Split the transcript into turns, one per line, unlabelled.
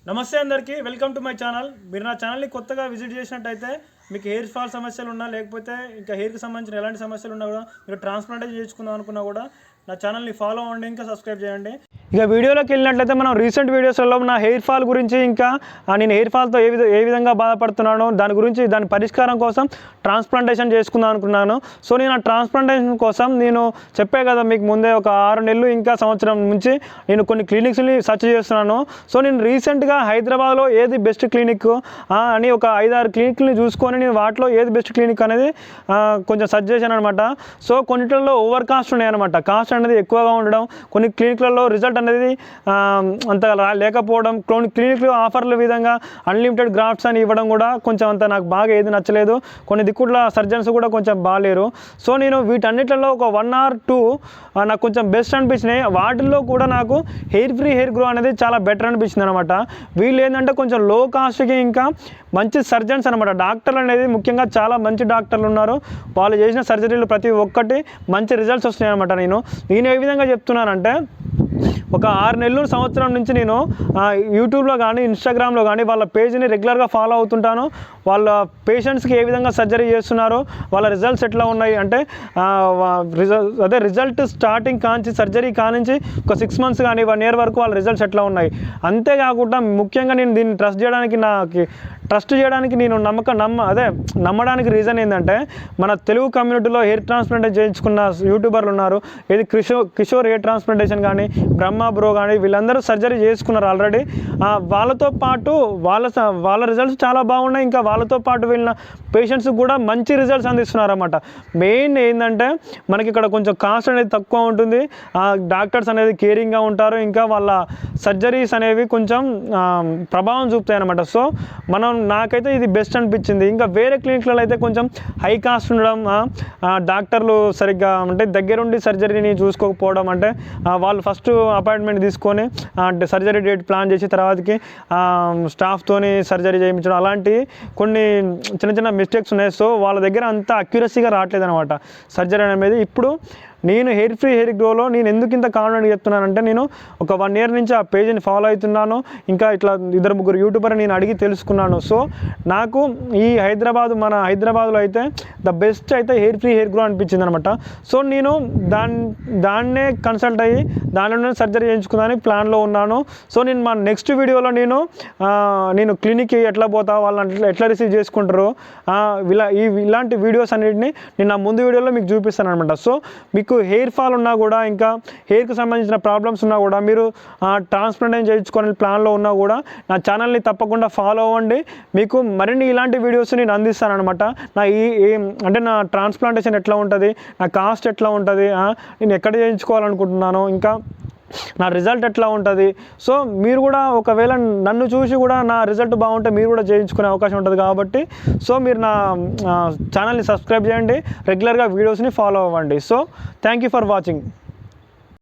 నమస్తే అందరికీ welcome to my channel. మీరు నా ఛానల్ని కొత్తగా విజిట్ చేసినట్టయితే మీకు హెయిర్ ఫాల్ సమస్యలు ఉన్నా లేకపోతే ఇంకా హెయిర్కి సంబంధించిన ఎలాంటి సమస్యలు ఉన్నా కూడా మీరు ట్రాన్స్ప్లాంటేషన్ చేసుకుందాం అనుకున్నా కూడా నా ఛానల్ని ఫాలో అవ్వండి, ఇంకా సబ్స్క్రైబ్ చేయండి. ఇక వీడియోలోకి వెళ్ళినట్లయితే మనం రీసెంట్ వీడియోస్లో నా హెయిర్ ఫాల్ గురించి ఇంకా నేను హెయిర్ ఫాల్తో ఏ విధంగా బాధపడుతున్నానో దాని పరిష్కారం కోసం ట్రాన్స్ప్లాంటేషన్ చేసుకుందాం అనుకున్నాను. సో నేను ఆ ట్రాన్స్ప్లాంటేషన్ కోసం నేను చెప్పే కదా మీకు ముందే ఒక 6 నెలలు ఇంకా సంవత్సరం నుంచి నేను కొన్ని క్లినిక్స్ని సెర్చ్ చేస్తున్నాను. సో నేను రీసెంట్గా హైదరాబాద్లో ఏది బెస్ట్ క్లినిక్ అని ఒక 5-6 క్లినిక్ని చూసుకొని నేను వాటిలో ఏది బెస్ట్ క్లినిక్ అనేది కొంచెం సెర్చ్ చేశాను అనమాట. సో కొన్నిటిల్లో ఓవర్ కాస్ట్ ఉన్నాయి అనమాట. కాస్ట్ అనేది ఎక్కువగా ఉండడం, కొన్ని క్లినిక్లలో రిజల్ట్ అనేది అంత లేకపోవడం, కొన్ని క్లినిక్లు ఆఫర్ల విధంగా అన్లిమిటెడ్ గ్రాఫ్ట్స్ అని ఇవ్వడం కూడా కొంచెం అంత నాకు బాగా ఏది నచ్చలేదు. కొన్ని దిక్కుల సర్జన్స్ కూడా కొంచెం బాగాలేరు. సో నేను వీటన్నిటిలో ఒక 1 or 2 నాకు కొంచెం బెస్ట్ అనిపించినాయి. వాటిల్లో కూడా నాకు హెయిర్ గ్రో అనేది చాలా బెటర్ అనిపించింది అనమాట. వీళ్ళు ఏంటంటే కొంచెం లో కాస్ట్కి ఇంకా మంచి సర్జన్స్ అనమాట. డాక్టర్లు అనేది ముఖ్యంగా చాలా మంచి డాక్టర్లు ఉన్నారు. వాళ్ళు చేసిన సర్జరీలు ప్రతి ఒక్కటి మంచి రిజల్ట్స్ వస్తున్నాయి అనమాట. నేను ఏ విధంగా చెప్తున్నానంటే ఒక 6 నెలలు సంవత్సరం నుంచి నేను యూట్యూబ్లో కానీ ఇన్స్టాగ్రామ్లో కానీ వాళ్ళ పేజ్ని రెగ్యులర్గా ఫాలో అవుతుంటాను. వాళ్ళ పేషెంట్స్కి ఏ విధంగా సర్జరీ చేస్తున్నారు, వాళ్ళ రిజల్ట్స్ ఎట్లా ఉన్నాయి అంటే రిజల్ట్ స్టార్టింగ్ కాంచి సర్జరీ కానించి ఒక 6 months కానీ 1 year వరకు వాళ్ళ రిజల్ట్స్ ఎట్లా ఉన్నాయి. అంతేకాకుండా ముఖ్యంగా నేను దీన్ని ట్రస్ట్ చేయడానికి నేను నమ్మడానికి రీజన్ ఏంటంటే మన తెలుగు కమ్యూనిటీలో హెయిర్ ట్రాన్స్ప్లాంటేషన్ చేయించుకున్న యూట్యూబర్లు ఉన్నారు. ఇది కిషోర్ హెయిర్ ట్రాన్స్ప్లాంటేషన్ కానీ బ్రహ్మ బ్రో కానీ వీళ్ళందరూ సర్జరీ చేసుకున్నారు ఆల్రెడీ. వాళ్ళతో పాటు వాళ్ళ రిజల్ట్స్ చాలా బాగున్నాయి. ఇంకా వాళ్ళతో పాటు వెళ్ళిన పేషెంట్స్కి కూడా మంచి రిజల్ట్స్ అందిస్తున్నారు అన్నమాట. మెయిన్ ఏంటంటే మనకి ఇక్కడ కొంచెం కాస్ట్ అనేది తక్కువ ఉంటుంది, డాక్టర్స్ అనేది కేరింగ్గా ఉంటారు, ఇంకా వాళ్ళ సర్జరీస్ అనేవి కొంచెం ప్రభావం చూపుతాయి అన్నమాట. సో నాకైతే ఇది బెస్ట్ అనిపించింది. ఇంకా వేరే క్లినిక్లలో అయితే కొంచెం హై కాస్ట్ ఉండడం, డాక్టర్లు సరిగ్గా అంటే దగ్గరుండి సర్జరీని చూసుకోకపోవడం, అంటే వాళ్ళు ఫస్ట్ అపాయింట్మెంట్ తీసుకొని అంటే సర్జరీ డేట్ ప్లాన్ చేసి తర్వాతకి స్టాఫ్తోని సర్జరీ చేయించడం, అలాంటి కొన్ని చిన్న మిస్టేక్స్ ఉన్నాయి. సో వాళ్ళ దగ్గర అంత అక్యురసీగా రావట్లేదు అనమాట సర్జరీ అనేది. ఇప్పుడు నేను హెయిర్ గ్రోలో నేను ఎందుకు ఇంత కాన్ఫిడెంట్గా చెప్తున్నానంటే నేను ఒక 1 year నుంచి ఆ పేజ్ని ఫాలో అవుతున్నాను. ఇంకా ఇట్లా 2-3 యూట్యూబర్ నేను అడిగి తెలుసుకున్నాను. సో నాకు ఈ మన హైదరాబాద్లో అయితే ద బెస్ట్ అయితే హెయిర్ గ్రో అనిపించింది అనమాట. సో నేను దాన్నే కన్సల్ట్ అయ్యి దానిలోనే సర్జరీ చేయించుకుందామని ప్లాన్లో ఉన్నాను. సో నేను మా నెక్స్ట్ వీడియోలో నేను క్లినిక్కి ఎట్లా పోతా, వాళ్ళని ఎట్లా రిసీవ్ చేసుకుంటారు, ఇలాంటి వీడియోస్ అన్నిటిని నేను నా ముందు వీడియోలో మీకు చూపిస్తాను అనమాట. సో మీకు హెయిర్ ఫాల్ ఉన్నా కూడా ఇంకా హెయిర్కి సంబంధించిన ప్రాబ్లమ్స్ ఉన్నా కూడా మీరు ట్రాన్స్ప్లాంటేషన్ చేయించుకునే ప్లాన్లో ఉన్నా కూడా నా ఛానల్ని తప్పకుండా ఫాలో అవ్వండి. మీకు మరిన్ని ఇలాంటి వీడియోస్ నేను అందిస్తాను అనమాట. అంటే నా ట్రాన్స్ప్లాంటేషన్ ఎట్లా ఉంటుంది, నా కాస్ట్ ఎట్లా ఉంటుంది, నేను ఎక్కడ చేయించుకోవాలనుకుంటున్నాను, ఇంకా నా రిజల్ట్ ఎట్లా ఉంటుంది. సో మీరు కూడా ఒకవేళ నన్ను చూసి కూడా నా రిజల్ట్ బాగుంటే మీరు కూడా చేయించుకునే అవకాశం ఉంటుంది కాబట్టి సో మీరు నా ఛానల్ని సబ్స్క్రైబ్ చేయండి, రెగ్యులర్గా వీడియోస్ని ఫాలో అవ్వండి. So thank you for watching.